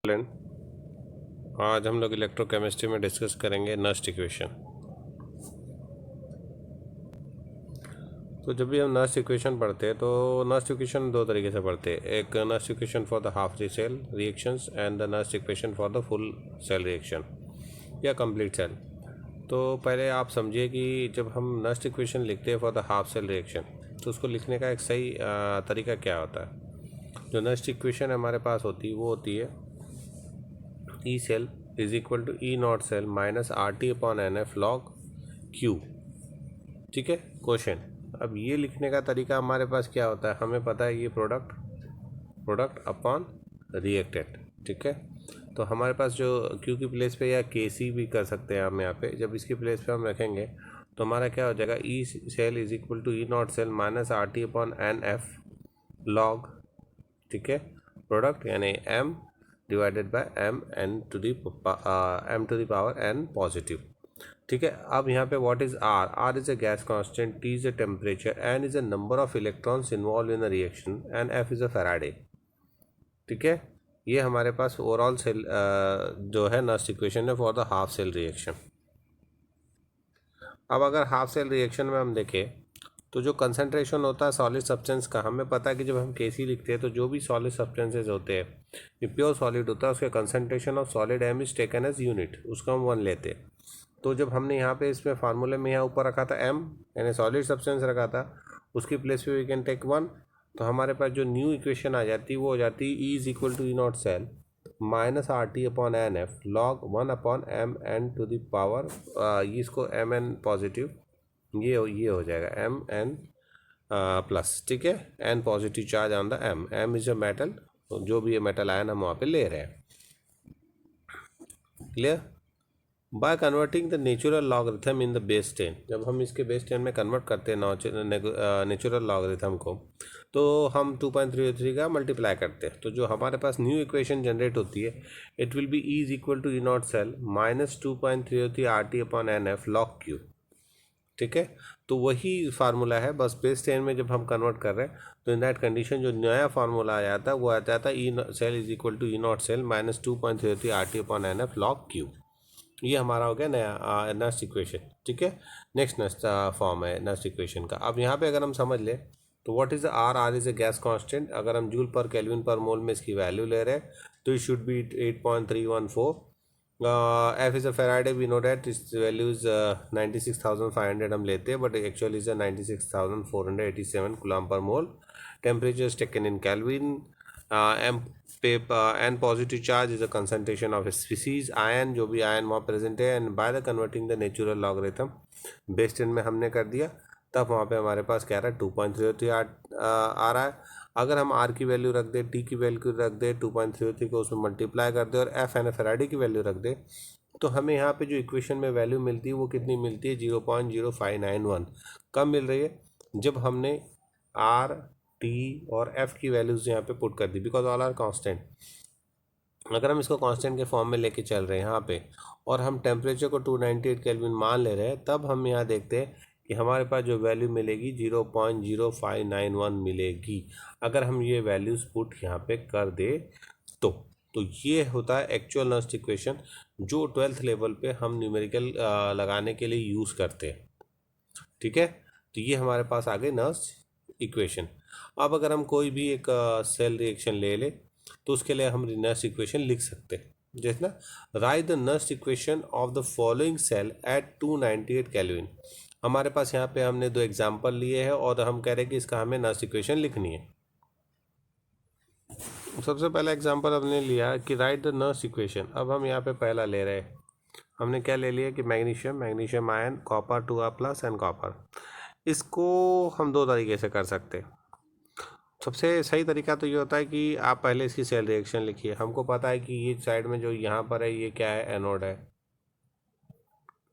Friend, आज हम लोग इलेक्ट्रोकेमिस्ट्री में डिस्कस करेंगे नस्ट इक्वेशन। तो जब भी हम नस्ट इक्वेशन पढ़ते हैं तो नस्ट इक्वेशन दो तरीके से पढ़ते हैं। एक Nernst equation for the half cell reactions and the Nernst equation for the full cell reaction या कंप्लीट सेल। तो पहले आप समझिए कि जब हम नस्ट इक्वेशन लिखते हैं for the half cell reaction तो उसको लिखने का एक सही तरीका क्या होता है। जो नस्ट इक्वेशन हमारे पास होती है वो होती है E cell is equal to E naught cell minus R T upon N F log Q. ठीक है क्वेश्चन। अब ये लिखने का तरीका हमारे पास क्या होता है, हमें पता है ये प्रोडक्ट अपॉन रिएक्टेंट। ठीक है, तो हमारे पास जो क्यू की प्लेस पे या के सी भी कर सकते हैं हम यहाँ पे, जब इसकी प्लेस पे हम रखेंगे तो हमारा क्या हो जाएगा, E cell is equal to E naught cell minus R T upon N F log. ठीक है, प्रोडक्ट यानी M divided by M N to the power N positive. ठीक है, अब यहाँ पे what is R? R is a gas constant, T is a temperature, N is a number of electrons involve in a reaction and F is a Faraday. ठीक है, ये हमारे पास overall cell जो है नस्ट इक्वेशन है for the half cell reaction. अब अगर half cell reaction में हम देखें तो जो कंसंट्रेशन होता है सॉलिड सब्सटेंस का, हमें पता है कि जब हम केसी लिखते हैं तो जो भी सॉलिड सब्सटेंसेज होते हैं, ये प्योर सॉलिड होता है, उसके concentration of solid M is taken as unit, उसका हम 1 लेते हैं। तो जब हमने यहाँ पे इसमें फार्मूले में यहाँ ऊपर रखा था एम यानी सॉलिड सब्सटेंस रखा था, उसकी प्लेस पे वी कैन टेक 1। तो हमारे पास जो न्यू इक्वेशन आ जाती है वो हो जाती है E is equal to E naught cell minus R T upon N F log 1 upon M N to the power, इसको एम एन पॉजिटिव, ये हो जाएगा एम एन प्लस। ठीक है, N positive charge on the M, M is a metal, जो भी ये metal ion हम वहाँ पे ले रहे हैं। Clear? By converting the natural logarithm in the base 10, जब हम इसके बेस 10 में कन्वर्ट करते हैं नेचुरल लॉगरिथम को, तो हम 2.303 का मल्टीप्लाई करते हैं। तो जो हमारे पास न्यू इक्वेशन जनरेट होती है, it will be E is equal to E naught cell minus 2.303 R T upon N F log Q. ठीक है, तो वही फार्मूला है, बस बेस 10 में जब हम कन्वर्ट कर रहे हैं तो इन दैट कंडीशन जो नया फार्मूला आ जाता है वो आ जाता है E cell is equal to E naught cell minus 2.303 R T upon N F log Q. ये हमारा हो गया नया नस्ट इक्वेशन। ठीक है, नेक्स्ट नस्ट फॉर्म है नस्ट इक्वेशन का। अब यहाँ पे अगर हम समझ लें तो what is R? R is a gas constant. अगर हम जूल पर केल्विन पर मोल में इसकी वैल्यू ले रहे हैं तो it should be 8.314। F is a Faraday, we know that इस वैल्यू इज 96,500 हम लेते हैं, but actually is 96,487 coulomb per mole. Temperature is taken in kelvin. M N positive charge is a concentration of species ion, जो भी ion वहाँ present है, and by the converting the natural logarithm base 10 में हमने कर दिया, तब वहाँ पे हमारे पास क्या रहा है 2.03 आ रहा है। अगर हम आर की वैल्यू रख दे, टी की वैल्यू रख दे, 2.03 को उसमें मल्टीप्लाई कर दे और एफ एन फैराडे की वैल्यू रख दे, तो हमें यहाँ पे जो इक्वेशन में वैल्यू मिलती है वो कितनी मिलती है, 0.0591। कब मिल रही है? जब हमने आर टी और एफ की वैल्यूज़ यहाँ पे पुट कर दी, बिकॉज ऑल आर कांस्टेंट। अगर हम इसको कांस्टेंट के फॉर्म में लेके चल रहे हैं यहाँ पे और हम टेम्परेचर को 298 केल्विन मान ले रहे हैं, तब हम यहाँ देखते हैं कि हमारे पास जो वैल्यू मिलेगी 0.0591 मिलेगी, अगर हम ये वैल्यूज़ पुट यहाँ पे कर दे तो ये होता है एक्चुअल नस्ट इक्वेशन जो 12th लेवल पे हम न्यूमेरिकल लगाने के लिए यूज़ करते हैं। ठीक है, तो ये हमारे पास आ गई नस्ट इक्वेशन। अब अगर हम कोई भी एक सेल रिएक्शन ले ले तो उसके लिए हम नस्ट इक्वेशन लिख सकते हैं, जैसे ना write the Nernst equation of the following cell at 298 kelvin. हमारे पास यहाँ पे हमने 2 एग्जाम्पल लिए हैं और हम कह रहे हैं कि इसका हमें नस्ट इक्वेशन लिखनी है। सबसे पहला एग्जाम्पल हमने लिया कि राइट द नस्ट इक्वेशन। अब हम यहाँ पे पहला ले रहे हैं, हमने क्या ले लिया कि magnesium ion, copper 2A plus and copper. इसको हम 2 तरीके से कर सकते हैं। सबसे सही तरीका तो ये होता है कि आप पहले इसकी सेल रिएक्शन लिखिए। हमको पता है कि ये साइड में जो यहाँ पर है ये क्या है, एनोड है,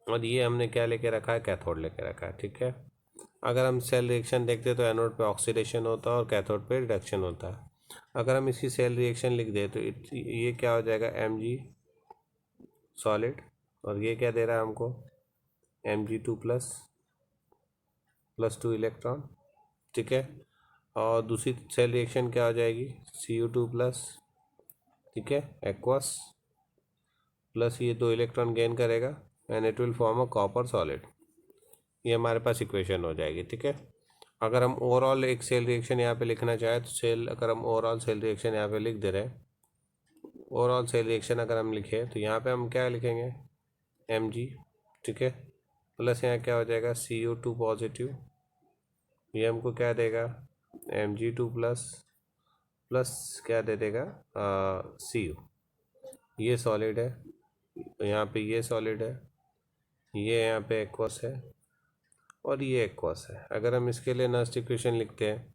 और ये हमने क्या लेके रखा है, कैथोड लेके रखा है। ठीक है, अगर हम सेल रिएक्शन देखते हैं तो एनोड पे ऑक्सीडेशन होता है और कैथोड पे रिडक्शन होता है। अगर हम इसकी सेल रिएक्शन लिख दें तो ये क्या हो जाएगा, Mg सॉलिड, और ये क्या दे रहा है हमको, Mg2 प्लस 2 इलेक्ट्रॉन। ठीक है, और दूसरी सेल रिएक्शन क्या हो जाएगी, Cu2 प्लस ठीक है, एक्वस प्लस ये 2 इलेक्ट्रॉन गेन करेगा and it will form a copper solid. ये हमारे पास इक्वेशन हो जाएगी। ठीक है, अगर हम ओवरऑल एक सेल रिएक्शन यहाँ पे लिखना चाहें तो अगर हम ओवरऑल सेल रिएक्शन यहाँ पे लिख दे रहे हैं, ओवरऑल सेल रिएक्शन अगर हम लिखें तो यहाँ पे हम क्या लिखेंगे, Mg। ठीक है, प्लस यहाँ क्या हो जाएगा, CO2 पॉजिटिव, ये हमको क्या देगा, Mg2 प्लस प्लस क्या दे देगा, Cu। ये सॉलिड है, यहाँ पे ये सॉलिड है, ये यहाँ पे एक्वस है और ये एक्वस है। अगर हम इसके लिए नस्ट इक्वेशन लिखते हैं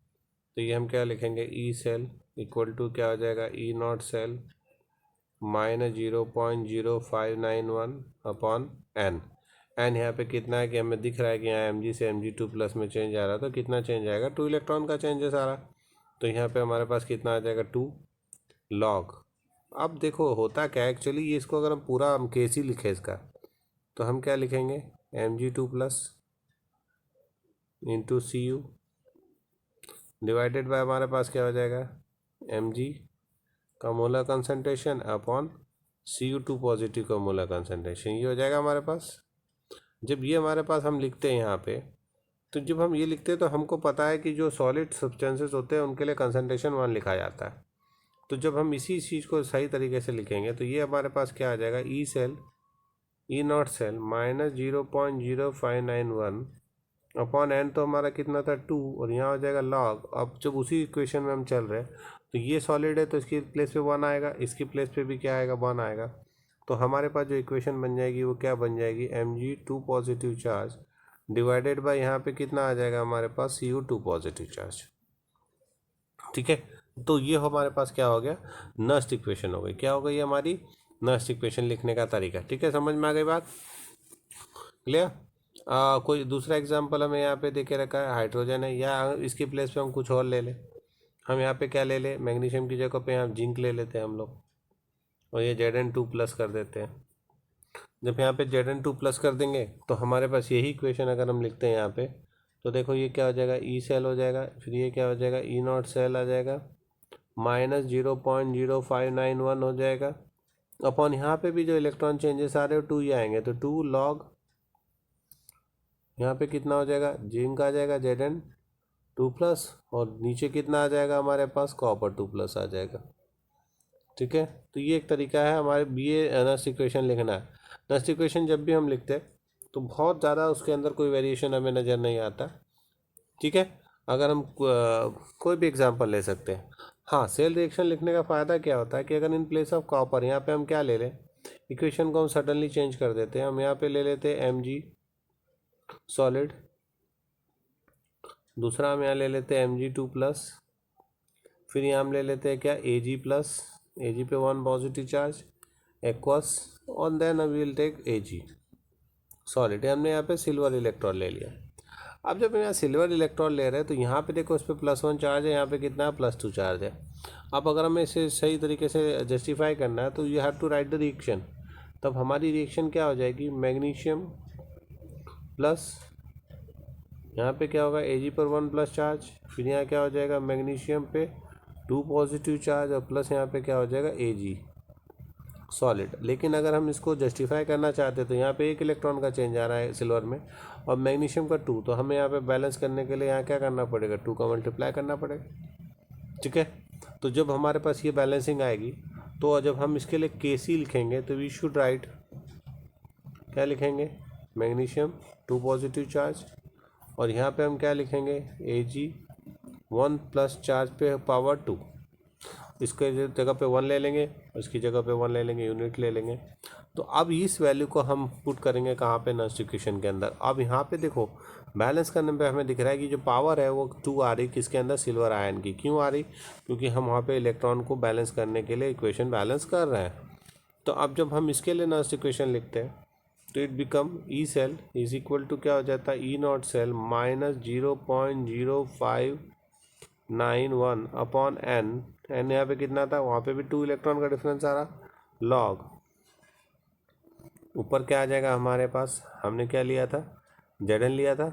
तो ये हम क्या लिखेंगे, ई सेल इक्वल टू क्या हो जाएगा, E naught cell minus 0.0591 upon n. N यहाँ पे कितना है कि हमें दिख रहा है कि यहाँ Mg से Mg2 प्लस में चेंज आ रहा है, तो कितना चेंज आएगा, 2 इलेक्ट्रॉन का चेंज है सारा। तो यहाँ पे हमारे पास कितना आ जाएगा, 2 लॉग। अब देखो होता क्या है एक्चुअली, ये इसको अगर हम पूरा हम केसी लिखे इसका तो हम क्या लिखेंगे, Mg2 plus into Cu divided by हमारे पास क्या हो जाएगा, Mg का molar concentration upon Cu2 positive का मोलर कंसंट्रेशन, ये हो जाएगा हमारे पास। जब ये हमारे पास हम लिखते हैं यहाँ पे, तो जब हम ये लिखते हैं तो हमको पता है कि जो सॉलिड सब्सटेंसेस होते हैं उनके लिए कंसंट्रेशन 1 लिखा जाता है। तो जब हम इसी चीज़ को सही तरीके से लिखेंगे तो ये हमारे पास क्या आ जाएगा, E cell E naught cell minus 0.0591 upon n, तो हमारा कितना था 2, और यहाँ हो जाएगा लॉग। अब जब उसी इक्वेशन में हम चल रहे हैं तो ये सॉलिड है तो इसकी प्लेस पे 1 आएगा, इसकी प्लेस पे भी क्या आएगा, 1 आएगा। तो हमारे पास जो इक्वेशन बन जाएगी वो क्या बन जाएगी, Mg2 positive charge divided by यहाँ पे कितना आ जाएगा हमारे पास, Cu2 पॉजिटिव चार्ज। ठीक है, तो ये हमारे पास क्या हो गया, नस्ट इक्वेशन हो गई। क्या हो गई हमारी, नस्ट इक्वेशन लिखने का तरीका। ठीक है, समझ में आ गई बात, क्लियर। कोई दूसरा एग्जांपल हमें यहाँ पे देके रखा है, हाइड्रोजन है, या इसकी प्लेस पे हम कुछ और ले लें। हम यहाँ पे क्या ले लें, मैग्नीशियम की जगह पे हम जिंक ले लेते हैं हम लोग, और ये Zn2 प्लस कर देते हैं। जब यहाँ पे Zn2 प्लस कर देंगे तो हमारे पास यही इक्वेशन अगर हम लिखते हैं यहाँ पे, तो देखो ये क्या हो जाएगा, ई सेल हो जाएगा, फिर ये क्या हो जाएगा, ई नॉट सेल आ जाएगा माइनस 0.0591 हो जाएगा अपॉन यहाँ पे भी जो इलेक्ट्रॉन चेंजेस आ रहे हो 2 ही आएंगे, तो 2 लॉग यहाँ पे कितना हो जाएगा, जिंक आ जाएगा Zn2 प्लस, और नीचे कितना आ जाएगा हमारे पास, कॉपर 2 प्लस आ जाएगा। ठीक है, तो ये एक तरीका है हमारे BA नस्ट इक्वेशन लिखना है। नस्ट इक्वेशन जब भी हम लिखते हैं तो बहुत ज़्यादा उसके अंदर कोई वेरिएशन हमें नज़र नहीं आता। ठीक है, अगर हम कोई भी एग्जांपल ले सकते हैं। हाँ, सेल रिएक्शन लिखने का फ़ायदा क्या होता है कि अगर इन प्लेस ऑफ कॉपर यहाँ पे हम क्या ले लें, इक्वेशन को हम सडनली चेंज कर देते हैं। हम यहाँ पे ले लेते हैं Mg सॉलिड, दूसरा हम यहाँ ले लेते हैं Mg2 प्लस, फिर यहाँ हम ले लेते हैं क्या, Ag प्लस, Ag पे 1 पॉजिटिव चार्ज, एक्वस, और then we will take Ag solid. हमने यहाँ पे सिल्वर इलेक्ट्रॉन ले लिया। अब जब यहाँ सिल्वर इलेक्ट्रॉन ले रहे हैं तो यहाँ पे देखो इस पर +1 चार्ज है, यहाँ पे कितना है, +2 चार्ज है। अब अगर हमें इसे सही तरीके से जस्टिफाई करना है तो you have to write the reaction. तब हमारी रिएक्शन क्या हो जाएगी, मैग्नीशियम प्लस, यहाँ पे क्या होगा, Ag पर 1 प्लस चार्ज, फिर यहाँ क्या हो जाएगा, मैग्नीशियम पे 2 पॉजिटिव चार्ज, और प्लस यहाँ पे क्या हो जाएगा, Ag सॉलिड। लेकिन अगर हम इसको जस्टिफाई करना चाहते तो यहाँ पे 1 इलेक्ट्रॉन का चेंज आ रहा है सिल्वर में, और मैग्नीशियम का 2, तो हमें यहाँ पे बैलेंस करने के लिए यहाँ क्या करना पड़ेगा, 2 का मल्टीप्लाई करना पड़ेगा। ठीक है, तो जब हमारे पास ये बैलेंसिंग आएगी तो जब हम इसके लिए Kc लिखेंगे तो वी शुड राइट, क्या लिखेंगे, मैग्नीशियम 2 पॉजिटिव चार्ज, और यहाँ पे हम क्या लिखेंगे, Ag 1 प्लस चार्ज पे पावर 2, इसके जगह पे 1 ले लेंगे और इसकी जगह पे 1 ले लेंगे, यूनिट ले लेंगे। तो अब इस वैल्यू को हम पुट करेंगे कहाँ पे, नस्ट इक्वेशन के अंदर। अब यहाँ पे देखो बैलेंस करने पे हमें दिख रहा है कि जो पावर है वो 2 आ रही, किसके अंदर, सिल्वर आयन की। क्यों आ रही, क्योंकि हम वहाँ पे इलेक्ट्रॉन को बैलेंस करने के लिए इक्वेशन बैलेंस कर रहे हैं। तो अब जब हम इसके लिए नस्ट इक्वेशन लिखते हैं तो it become E cell is equal to क्या हो जाता है, E naught cell minus 0.0591 upon n. N यहाँ पे कितना था, वहाँ पे भी 2 इलेक्ट्रॉन का डिफरेंस आ रहा, लॉग ऊपर क्या आ जाएगा हमारे पास, हमने क्या लिया था, Zn लिया था,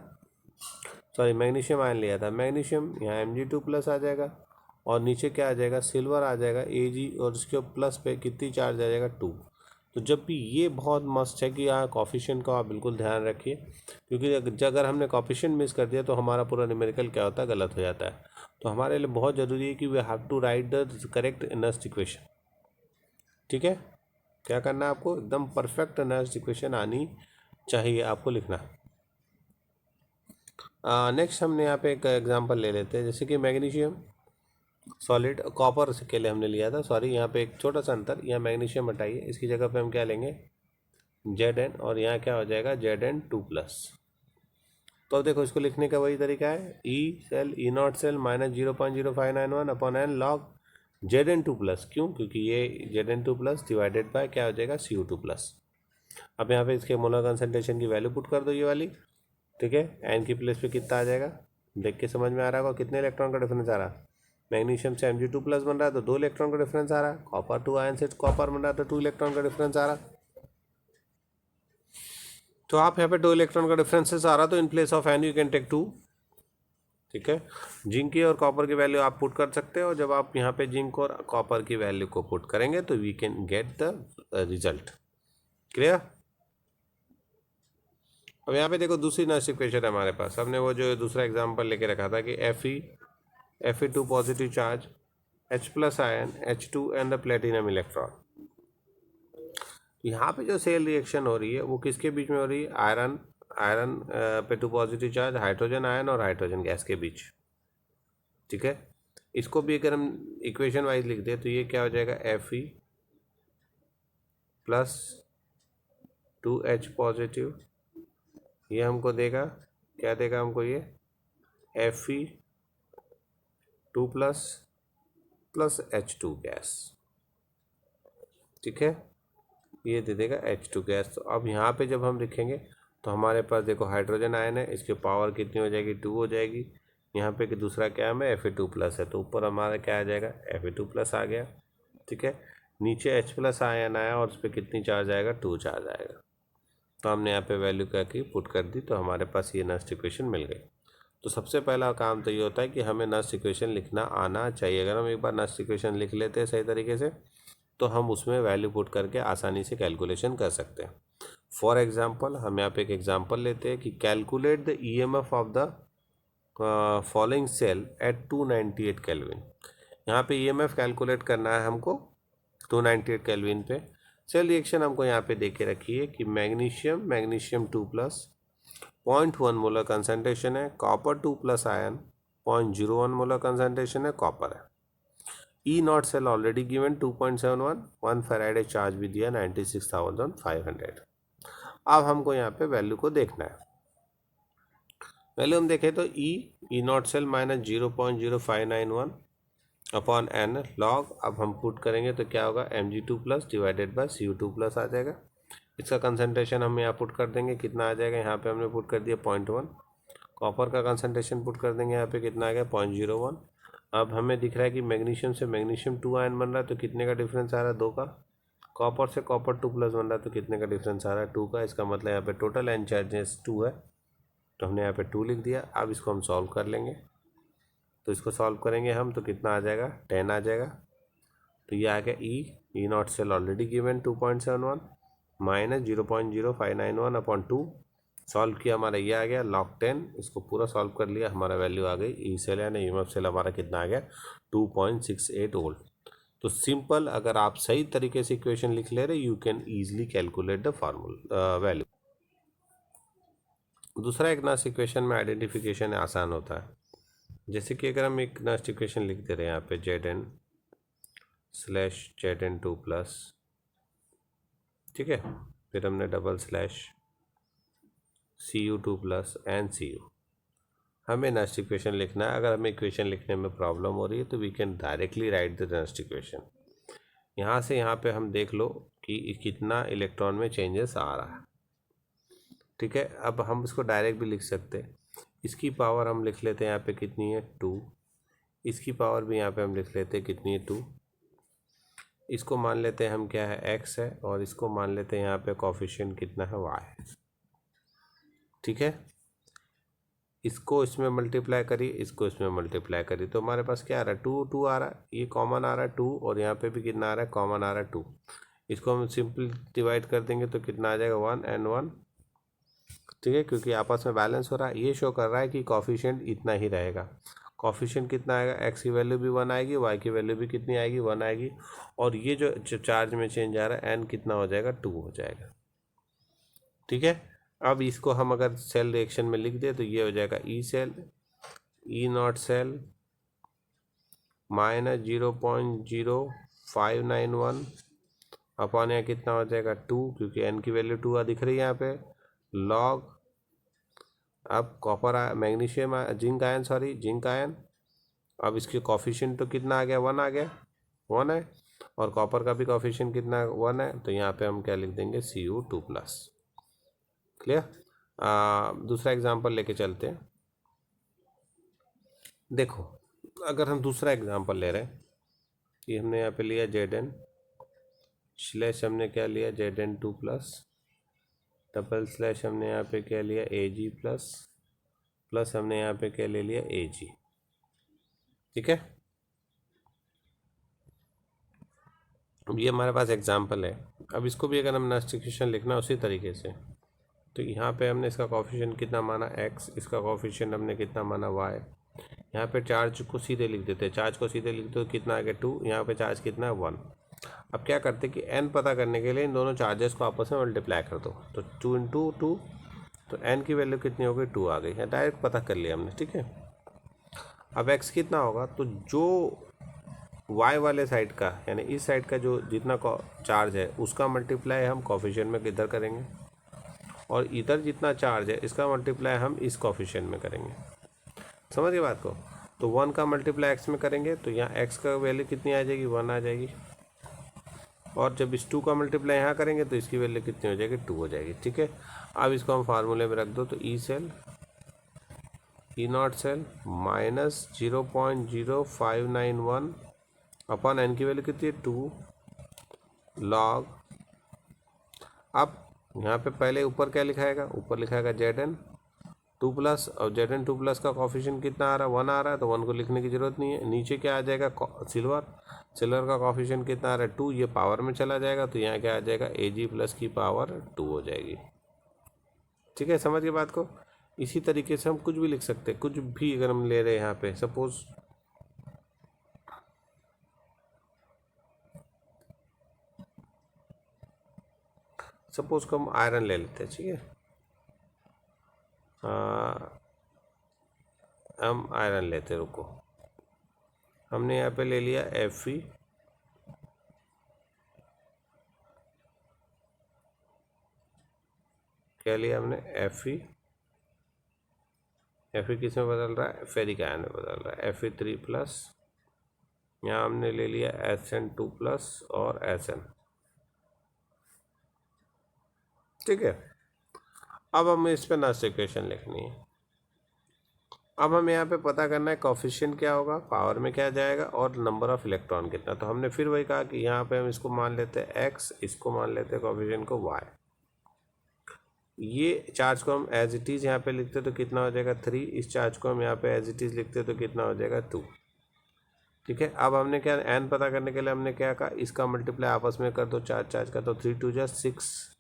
सॉरी मैग्नीशियम आयन लिया था, मैग्नीशियम यहाँ Mg2 प्लस आ जाएगा, और नीचे क्या आ जाएगा, सिल्वर आ जाएगा Ag, और उसके प्लस पे कितनी चार्ज आ जाएगा 2। तो जब भी ये बहुत मस्त है कि यहाँ कॉफिशिएंट का आप बिल्कुल ध्यान रखिए, क्योंकि अगर हमने कॉफिशिएंट मिस कर दिया तो हमारा पूरा न्यूमेरिकल क्या होता है, गलत हो जाता है। तो हमारे लिए बहुत ज़रूरी है कि we have to write the correct Nernst equation. ठीक है, क्या करना है आपको, एकदम परफेक्ट इनर्स्ट इक्वेशन आनी चाहिए आपको लिखना। नेक्स्ट हमने यहाँ पे एक एग्जांपल ले लेते हैं, जैसे कि मैग्नीशियम सॉलिड, कॉपर के लिए हमने लिया था, सॉरी यहाँ पे एक छोटा सा अंतर, यहाँ मैग्नीशियम हटाइए, इसकी जगह पे हम क्या लेंगे Zn, और यहाँ क्या हो जाएगा Zn2+। तो अब देखो इसको लिखने का वही तरीका है, E naught cell minus 0.0591 upon n log Zn2+। क्यों, क्योंकि ये Zn2+ डिवाइडेड बाय क्या हो जाएगा Cu2+। अब यहाँ पे इसके मोलर कंसंट्रेशन की वैल्यू पुट कर दो ये वाली। ठीक है, एन की प्लेस पे कितना आ जाएगा, देख के समझ में आ रहा होगा कितने इलेक्ट्रॉन का डिफरेंस आ रहा है। मैग्नीशियम से Mg2+ बन रहा है तो 2 इलेक्ट्रॉन का डिफरेंस आ रहा है, कॉपर टू आयन से कॉपर बन रहा है तो 2 इलेक्ट्रॉन का डिफरेंस आ रहा है। तो आप यहाँ पे 2 इलेक्ट्रॉन का डिफरेंसेस आ रहा, तो in place of n you can take 2। ठीक है, जिंक की और कॉपर की वैल्यू आप पुट कर सकते हो, जब आप यहाँ पे जिंक और कॉपर की वैल्यू को पुट करेंगे तो we can get the result. Clear. अब यहाँ पे देखो दूसरी नर्स इक्वेशन है हमारे पास, हमने वो जो दूसरा एग्जांपल लेके रखा था कि Fe2 positive charge, H+ ion, H2 and the platinum electron. यहाँ पे जो सेल रिएक्शन हो रही है वो किसके बीच में हो रही है, आयरन पे 2 पॉजिटिव चार्ज, हाइड्रोजन आयन और हाइड्रोजन गैस के बीच। ठीक है, इसको भी अगर हम इक्वेशन वाइज लिख दें तो ये क्या हो जाएगा, Fe+2H पॉजिटिव, ये हमको देगा क्या देगा हमको, ये Fe2+ H2 गैस। ठीक है, ये दे देगा H2 गैस। तो अब यहाँ पे जब हम लिखेंगे तो हमारे पास देखो हाइड्रोजन आयन है, इसकी पावर कितनी हो जाएगी, 2 हो जाएगी। यहाँ पे कि दूसरा क्या है, Fe2+ है, तो ऊपर हमारा क्या आ जाएगा, Fe2+ आ गया। ठीक है, नीचे H+ आयन आया और उस पर कितनी चार्ज आएगा, 2 चार्ज आएगा। तो हमने यहाँ पे वैल्यू क्या की, पुट कर दी, तो हमारे पास ये नस्ट इक्वेशन मिल गई। तो सबसे पहला काम तो ये होता है कि हमें नस्ट इक्वेशन लिखना आना चाहिए। अगर हम एक बार नस्ट इक्वेशन लिख लेते हैं सही तरीके से तो हम उसमें वैल्यू पुट करके आसानी से कैलकुलेशन कर सकते हैं। फॉर एग्जांपल हम यहाँ पे एक एग्जांपल लेते हैं कि calculate the EMF of the following cell at 298 kelvin. यहाँ पे ईएमएफ कैलकुलेट करना है हमको 298 केल्विन पे। सेल रिएक्शन हमको यहाँ पे दे के रखी है कि मैग्नीशियम 2+, 0.1 मोलर कंसंट्रेशन है, कॉपर 2+ आयन 0.01 मोलर कंसंट्रेशन है, कॉपर है। E naught cell already given 2.71, 1 farad charge भी दिया 96,500। अब हमको यहाँ पे वैल्यू को देखना है। वैल्यू हम देखें तो E naught cell -0.0591 upon n log, अब हम पुट करेंगे तो क्या होगा, Mg2+ डिवाइडेड बाय Cu2+ आ जाएगा। इसका कंसंट्रेशन हम यहाँ पुट कर देंगे, कितना आ जाएगा, यहाँ पे हमने पुट कर दिया 0.1। कॉपर का कंसंट्रेशन पुट कर देंगे, यहाँ पे कितना आ गया 0.01। अब हमें दिख रहा है कि मैग्नीशियम से मैग्नीशियम 2 आयन बन रहा है तो कितने का डिफरेंस आ रहा है, 2 का। कॉपर से कॉपर 2+ बन रहा है तो कितने का डिफरेंस आ रहा है, 2 का। इसका मतलब यहाँ पे टोटल एन चार्जेस 2 है, तो हमने यहाँ पे 2 लिख दिया। अब इसको हम सॉल्व कर लेंगे, तो इसको सॉल्व करेंगे हम तो कितना आ जाएगा, 10 आ जाएगा। तो ये आ गया E naught cell already given 2.71 -0.0591 upon 2। Solve किया, हमारा ये आ गया लॉग 10। इसको पूरा सॉल्व कर लिया, हमारा वैल्यू आ गई ई सेल यानी ईएमएफ सेल हमारा कितना आ गया 2.68 वोल्ट। तो सिंपल, अगर आप सही तरीके से इक्वेशन लिख ले रहे you can easily calculate the formula value. दूसरा एक नस्ट इक्वेशन में आइडेंटिफिकेशन आसान होता है। जैसे कि अगर हम एक नस्ट इक्वेशन लिख दे रहे हैं यहाँ पे Zn/Zn2+, ठीक है, फिर हमने /Cu2+ एंड Cu। हमें नस्ट इक्वेशन लिखना है। अगर हमें इक्वेशन लिखने में प्रॉब्लम हो रही है तो we can directly write the Nernst equation. यहाँ से यहाँ पे हम देख लो कि कितना इलेक्ट्रॉन में चेंजेस आ रहा है। ठीक है, अब हम इसको डायरेक्ट भी लिख सकते हैं। इसकी पावर हम लिख लेते हैं यहाँ पे कितनी है, 2। इसकी पावर भी यहाँ पे हम लिख लेते हैं कितनी है, 2। इसको मान लेते हैं हम क्या है, x है, और इसको मान लेते हैं यहाँ पे कोफिशिएंट कितना है, y है। ठीक है, इसको इसमें मल्टीप्लाई करिए, इसको इसमें मल्टीप्लाई करिए, तो हमारे पास क्या आ रहा है, 2 2 आ रहा है, ये कॉमन आ रहा है 2, और यहाँ पे भी कितना आ रहा है, कॉमन आ रहा है 2। इसको हम सिंपल डिवाइड कर देंगे तो कितना आ जाएगा, 1 and 1, ठीक है, क्योंकि आपस में बैलेंस हो रहा है। ये शो कर रहा है कि कॉफिशिएंट इतना ही रहेगा। कॉफिशिएंट कितना आएगा, एक्स की वैल्यू भी 1 आएगी, वाई की वैल्यू भी कितनी आएगी, 1 आएगी, और ये जो चार्ज में चेंज आ रहा है एन कितना हो जाएगा, 2 हो जाएगा, ठीक है। अब इसको हम अगर सेल रिएक्शन में लिख दे तो ये हो जाएगा E cell, E naught cell minus 0.0591 upon यहाँ कितना हो जाएगा 2, क्योंकि एन की वैल्यू 2 दिख रही है यहाँ पे, लॉग, अब copper magnesium zinc ion, sorry zinc ion, अब इसके कॉफिशिएंट तो कितना आ गया, 1 आ गया, 1 है, और कॉपर का भी कॉफिशिएंट कितना 1 है, तो यहाँ पे हम क्या लिख देंगे, Cu2+। क्लियर। दूसरा एग्जांपल लेके चलते हैं। देखो अगर हम दूसरा एग्जांपल ले रहे हैं कि हमने यहाँ पे लिया Zn स्लैश, हमने क्या लिया Zn2+, डबल स्लैश हमने यहाँ पे क्या लिया Ag प्लस, प्लस हमने यहाँ पे क्या ले लिया Ag, ठीक है। अब ये हमारे पास एग्जांपल है। अब इसको भी अगर हम नेक्स्ट इक्वेशन लिखना उसी तरीके से, तो यहाँ पे हमने इसका कॉफिशिएंट कितना माना x, इसका कॉफिशिएंट हमने कितना माना y, यहाँ पे चार्ज को सीधे लिख देते हैं, चार्ज को सीधे लिख दो तो कितना आ गया 2, यहाँ पे चार्ज कितना है 1। अब क्या करते हैं कि n पता करने के लिए इन दोनों चार्जेस को आपस में मल्टीप्लाई कर दो, तो 2 × 2, तो n की वैल्यू कितनी हो गई, 2 आ गई है, डायरेक्ट पता कर लिया हमने, ठीक है। अब x कितना होगा, तो जो y वाले साइड का यानी इस साइड का जो जितना चार्ज है उसका मल्टीप्लाई हम कॉफिशिएंट में किधर करेंगे, और इधर जितना चार्ज है इसका मल्टीप्लाई हम इस कॉफिशिएंट में करेंगे। समझ गए बात को। तो 1 का मल्टीप्लाई x में करेंगे तो यहाँ x का वैल्यू कितनी आ जाएगी, 1 आ जाएगी, और जब इस 2 का मल्टीप्लाई यहाँ करेंगे तो इसकी वैल्यू कितनी हो जाएगी, 2 हो जाएगी, ठीक है। अब इसको हम फार्मूले में रख दो, तो E cell, E naught cell minus 0.0591 upon n की वैल्यू कितनी है 2 लॉग, अब यहाँ पे पहले ऊपर क्या लिखाएगा, ऊपर लिखाएगा Zn2+, और Zn2+ का कॉफिशिएंट कितना आ रहा है, 1 आ रहा है, तो 1 को लिखने की ज़रूरत नहीं है। नीचे क्या आ जाएगा, सिल्वर, सिल्वर का कॉफिशिएंट कितना आ रहा है 2, ये पावर में चला जाएगा, तो यहाँ क्या आ जाएगा Ag+ की पावर 2 हो जाएगी, ठीक है। समझ गए बात को। इसी तरीके से हम कुछ भी लिख सकते हैं, कुछ भी अगर हम ले रहे हैं यहाँ पे, सपोज को हम आयरन ले लेते हैं, ठीक है। हम आयरन लेते हैं, रुको, हमने यहाँ पे ले लिया Fe, क्या लिया हमने Fe, Fe किस में बदल रहा है, फेरिक आयन में बदल रहा है, Fe3+, यहाँ हमने ले लिया Sn2+ और Sn, ठीक है। अब हमें इस पर नेक्स्ट इक्वेशन लिखनी है। अब हमें यहाँ पे पता करना है कॉफिशिएंट क्या होगा, पावर में क्या जाएगा, और नंबर ऑफ इलेक्ट्रॉन कितना। तो हमने फिर वही कहा कि यहाँ पे हम इसको मान लेते हैं x, इसको मान लेते हैं कॉफिशिएंट को y, ये चार्ज को हम एज इट इज़ यहाँ पे लिखते तो कितना हो जाएगा 3, इस चार्ज को हम यहाँ पे एज इट इज़ लिखते तो कितना हो जाएगा 2, ठीक है। अब हमने क्या n पता करने के लिए हमने क्या कहा, इसका मल्टीप्लाई आपस में कर दो चार्ज का, तो 3 × 2 = 6,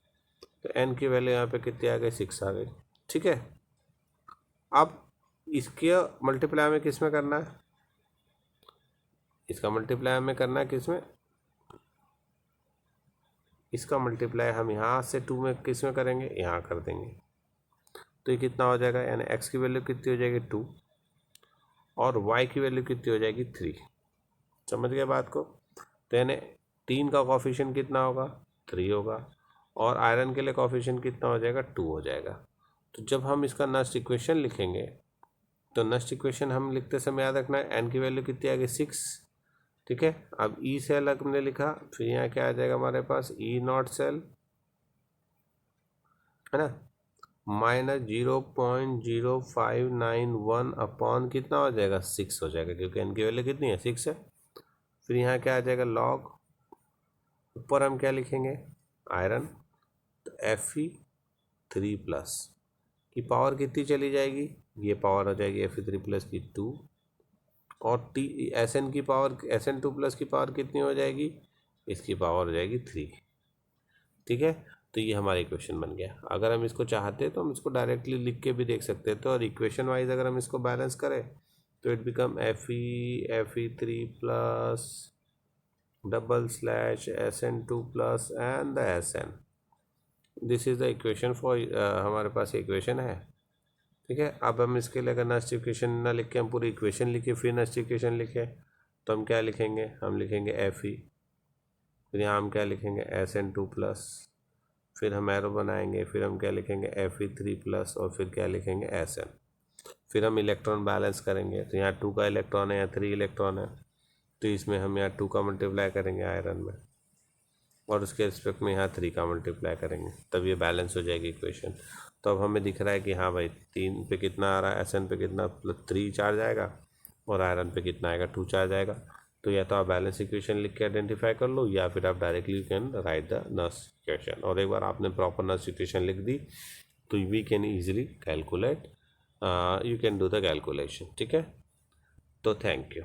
तो n की वैल्यू यहाँ पे कितनी आ गई, 6 आ गई, ठीक है। अब इसके मल्टीप्लाई हमें किस में करना है, इसका मल्टीप्लाई हमें करना है किस में, इसका मल्टीप्लाई हम यहाँ से 2 में किस में करेंगे, यहाँ कर देंगे, तो ये कितना हो जाएगा, यानी x की वैल्यू कितनी हो जाएगी 2, और y की वैल्यू कितनी हो जाएगी 3। समझ गए बात को। तो यानी 3 का कॉफिशिएंट कितना होगा, 3 होगा, और आयरन के लिए कॉफिशिएंट कितना हो जाएगा, 2 हो जाएगा। तो जब हम इसका नेक्स्ट इक्वेशन लिखेंगे, तो नेक्स्ट इक्वेशन हम लिखते समय याद रखना है n की वैल्यू कितनी आ गई 6, ठीक है। अब ई सेल हमने लिखा, फिर यहाँ क्या आ जाएगा हमारे पास, ई नॉट सेल, है ना, माइनस 0.0591 अपॉन कितना हो जाएगा, 6 हो जाएगा, क्योंकि n की वैल्यू कितनी है, 6 है। फिर यहाँ क्या आ जाएगा, लॉग, ऊपर हम क्या लिखेंगे, आयरन, तो Fe3+, की पावर कितनी चली जाएगी, ये पावर हो जाएगी Fe3 प्लस की 2, और टी Sn की पावर Sn2 प्लस की पावर कितनी हो जाएगी, इसकी पावर हो जाएगी 3। ठीक है, तो ये हमारा इक्वेशन बन गया। अगर हम इसको चाहते हैं तो हम इसको डायरेक्टली लिख के भी देख सकते हैं। तो और इक्वेशन वाइज अगर हम इसको बैलेंस करें तो it become Fe3 plus double slash Sn2 plus and the Sn। This is the equation for, हमारे पास इक्वेशन है। ठीक है, अब हम इसके लिए अगर नेक्स्ट इक्वेशन ना लिख के हम पूरी इक्वेशन लिखे फिर नेक्स्ट इक्वेशन लिखे तो हम क्या लिखेंगे, हम लिखेंगे Fe, फिर यहाँ हम क्या लिखेंगे Sn2 प्लस, फिर हम एरो बनाएंगे, फिर हम क्या लिखेंगे Fe3 प्लस, और फिर क्या लिखेंगे Sn। फिर हम इलेक्ट्रॉन बैलेंस करेंगे, तो यहाँ 2 का इलेक्ट्रॉन है, यहाँ 3 इलेक्ट्रॉन है, तो इसमें हम यहाँ 2 का मल्टीप्लाई करेंगे आयरन में, और उसके रिस्पेक्ट में यहाँ 3 का मल्टीप्लाई करेंगे, तब ये बैलेंस हो जाएगी इक्वेशन। तो अब हमें दिख रहा है कि हाँ भाई 3 पे कितना आ रहा है, Sn पे कितना 3 चार्ज आएगा, और आयरन पे कितना आएगा 2 चार्ज आएगा। तो या तो आप बैलेंस इक्वेशन लिख के आइडेंटिफाई कर लो, या फिर आप directly you can write the Nernst equation. और एक बार आपने प्रॉपर नर्स इक्वेशन लिख दी तो we can easily calculate, you can do the calculation. ठीक है, तो थैंक यू।